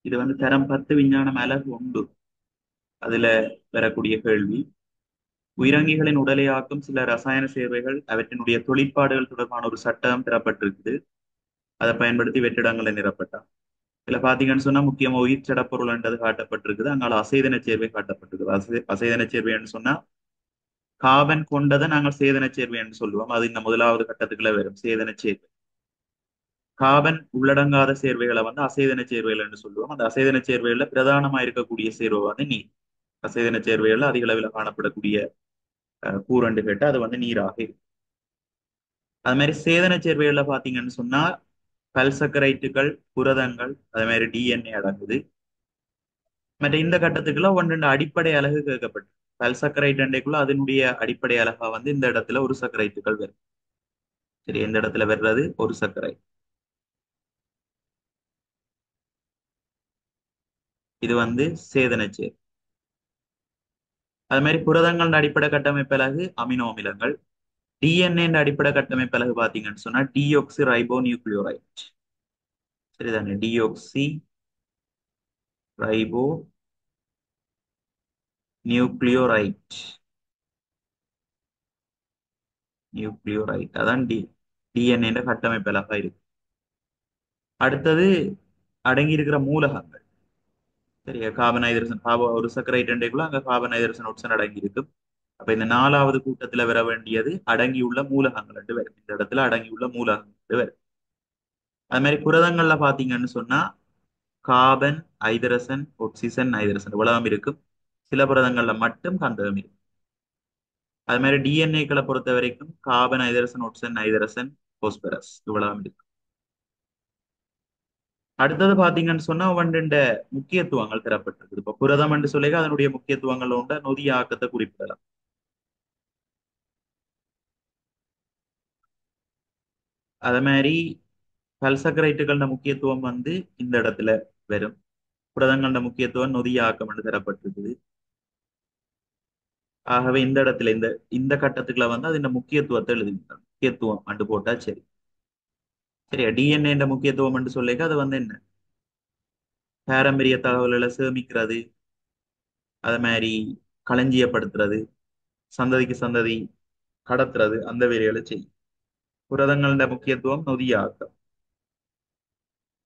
இது வந்து தரம் 10 விஞ்ஞானம் அலகு உண்டு. அதுல வரக்கூடிய கேள்வி: உயிரங்கிகளின் உடலை ஆக்கும் சில ரசாயன சேர்வைகள் அவற்றினுடைய தொழிற்பாடுகள் தொடர்பான ஒரு சட்டம் பெறப்பட்டிருக்குது. அதை பயன்படுத்தி வெற்றிடங்களை நிரப்பட்டா. இதுல பாத்தீங்கன்னு சொன்னா முக்கியமா உயிர் சடப்பொருள் என்றது காட்டப்பட்டிருக்குது. அங்கால அசைதன சேர்வை காட்டப்பட்டிருக்குது. அசைதன சேர்வைன்னு சொன்னா கார்பன் கொண்டதை நாங்கள் சேதன சேர்வை என்று சொல்லுவோம். அது இந்த முதலாவது கட்டத்துக்குள்ள வரும் சேதன சேர்வை. கார்பன் உள்ளடங்காத சேர்வைகளை வந்து அசைதன சேர்வைகள் என்று சொல்லுவோம். அந்த அசைதன சேர்வைகள்ல பிரதானமா இருக்கக்கூடிய சேர்வை வந்து நீர். அசைதன சேர்வைகள்ல அதிக அளவில் காணப்படக்கூடிய கூரண்டு கேட்டா அது வந்து நீராக இருக்கும். அது மாதிரி சேதன சேர்வைகள்ல பாத்தீங்கன்னு சொன்னா பல்சக்கரைட்டுகள், புரதங்கள், அதே மாதிரி டிஎன்ஏ அடங்குது. மற்ற இந்த கட்டத்துக்குள்ள ஒன்று அடிப்படை அலகு கேட்கப்பட்டு பல்சக்கரைட் அண்டைக்குள்ள அதனுடைய அடிப்படை அலகா வந்து இந்த இடத்துல ஒரு சக்கரைட்டுகள் வரும். சரி, எந்த இடத்துல வர்றது ஒரு சர்க்கரை. இது வந்து சேதன சேர்வை. அது மாதிரி புரதங்களோட அடிப்படை கட்டமைப்பலகு அமினோ அமிலங்கள். டிஎன்ஏ அடிப்படை கட்டமைப்பலகு பாத்தீங்கன்னு சொன்னா டியோக்சி ரைபோ நியூக்ளியோரைட். சரிதானே, டியோக்சி ரைபோ நியூக்ளியோரைட். நியூக்ளியோரைட் அதான் டிஎன்ஏ கட்டமைப்பலகா இருக்கு. அடுத்தது அடங்கி இருக்கிற மூலகங்கள். சரியா, கார்பன் ஹைட்ரஜன் ஒரு சர்க்கரைட் அண்டைக்குள்ள அங்க கார்பன் ஹைட்ரஜன் ஒட்சன் அடங்கி இருக்கும். அப்ப இந்த நாலாவது கூட்டத்துல வர வேண்டியது அடங்கியுள்ள மூலகங்கள் என்று வரும். இந்த இடத்துல அடங்கியுள்ள மூலகங்கள் வரும். அது மாதிரி புரதங்கள்ல பாத்தீங்கன்னு சொன்னா கார்பன், ஐதரசன், ஒக்சிசன், நைதரசன் இவ்வளவும் இருக்கும். சில புரதங்கள்ல மட்டும் கந்தகம் இருக்கும். அது மாதிரி டிஎன்ஏக்களை பொறுத்த வரைக்கும் கார்பன், ஐதரசன், ஒட்சன், நைதரசன், போஸ்பரஸ் இவ்வளவும் இருக்கும். அடுத்தது பாத்தீங்கன்னு சொன்னா ஒன்றுண்ட முக்கியத்துவங்கள் தரப்பட்டிருக்கு. இப்ப புரதம் என்று சொல்லி அதனுடைய முக்கியத்துவங்கள் உண்ட நொதிய ஆக்கத்தை குறிப்பிடலாம். அதே மாதிரி பல்சக்கரைட்டுகளோட முக்கியத்துவம் வந்து இந்த இடத்துல வரும். புரதங்களோட முக்கியத்துவம் நொதிய ஆக்கம் என்று தரப்பட்டிருக்குது. ஆகவே இந்த இடத்துல இந்த இந்த கட்டத்துக்குள்ள வந்து அது முக்கியத்துவத்தை எழுதிருக்காங்க. முக்கியத்துவம் அண்டு போட்டா சரி. சரியா, டிஎன்ஏ முக்கியத்துவம் என்று சொல்லிக்க அது வந்து என்ன, பாரம்பரிய தகவல்களை சேமிக்கிறது, அது மாதிரி களஞ்சியப்படுத்துறது, சந்ததிக்கு சந்ததி கடத்துறது, அந்த வேலைகளை செய்யும். புரதங்களோட முக்கியத்துவம் நொதிய ஆக்கம்.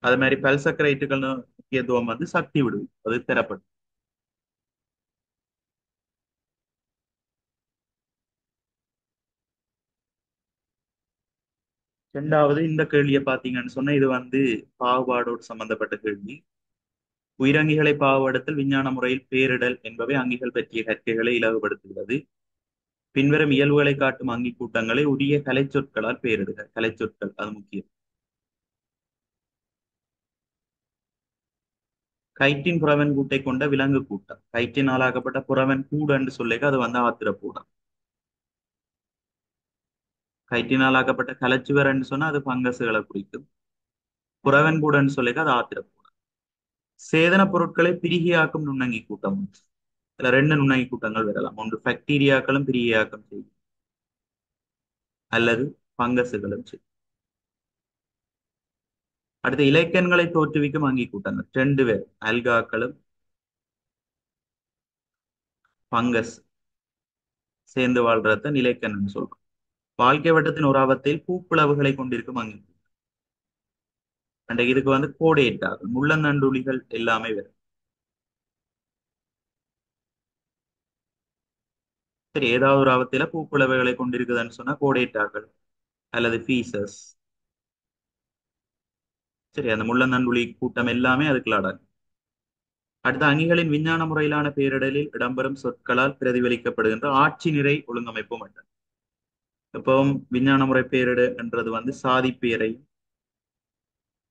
அது மாதிரி பல்சக்கரைட்டுகள் முக்கியத்துவம் வந்து சக்தி விடுவி, அது தரப்படும். இரண்டாவது இந்த கேள்வியை பார்த்தீங்கன்னு சொன்னா இது வந்து பாகுபாடோடு சம்பந்தப்பட்ட கேள்வி. உயிரங்கிகளை பாகுபடுத்தல் விஞ்ஞான முறையில் பேரிடல் என்பவை அங்கிகள் பற்றிய கற்கைகளை இலகுபடுத்துகிறது. பின்வரும் இயல்புகளை காட்டும் அங்கி கூட்டங்களை உரிய கலைச்சொற்களால் பெயரிடுக. கலைச்சொற்கள் அது முக்கியம். கைட்டின் புறவன் கூட்டை கொண்ட விலங்கு கூட்டம். கைட்டினால் ஆக்கப்பட்ட புறவன் கூடு என்று சொல்லிக்க அது வந்து ஆத்திரப்பூடம். கைட்டினால் ஆக்கப்பட்ட கலைச்சுவர் என்று சொன்னா அது பங்கசுகளை குறிக்கும். புறவன் கூடன்னு சொல்லிக்க அது ஆத்திரப்பூடம். சேதன பொருட்களை பிரிகியாக்கும் நுண்ணங்கி கூட்டம். இதுல ரெண்டு நுண்ணங்கி கூட்டங்கள் வரலாம். ஒன்று பாக்டீரியாக்களும் பிரிகியாக்கம் செய்யும், அல்லது பங்கசுகளும் செய்யும். அடுத்து இலைக்கன்களை தோற்றுவிக்கும் அங்கி கூட்டங்கள் ரெண்டு பேர், அல்காக்களும் பங்கஸ் சேர்ந்து வாழ்றத நிலைக்கன்னு சொல்றோம். வாழ்க்கை வட்டத்தின் ஒரு ஆபத்தில் பூப்பிளவுகளை கொண்டிருக்கும் அங்கி. அன்றைக்கு இதுக்கு வந்து கோடேட் ஆகும். முள்ளந்தண்டுளிகள் எல்லாமே வரும். சரி, ஏதாவது ஒரு ஆபத்தில பூப்பிளவுகளை கொண்டிருக்குதுன்னு சொன்னா கோடேட்டாக்கள் அல்லது பீசஸ். சரி, அந்த முள்ளந்தண்டுளி கூட்டம் எல்லாமே அதுக்குள்ள அடங்கும். அடுத்த அங்கிகளின் விஞ்ஞான முறையிலான பேரிடலில் இடம்பெறும் சொற்களால் பிரதிபலிக்கப்படுகின்ற ஆட்சி நிறை ஒழுங்கமைப்பு மட்டும். எப்பவும் விஞ்ஞான முறை பேரிடு என்றது வந்து சாதி பெயரையும்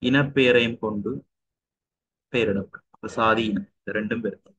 இனப்பெயரையும் கொண்டு பெயரிடப்படும். அப்ப சாதி இனம் இந்த ரெண்டும் பெயர்.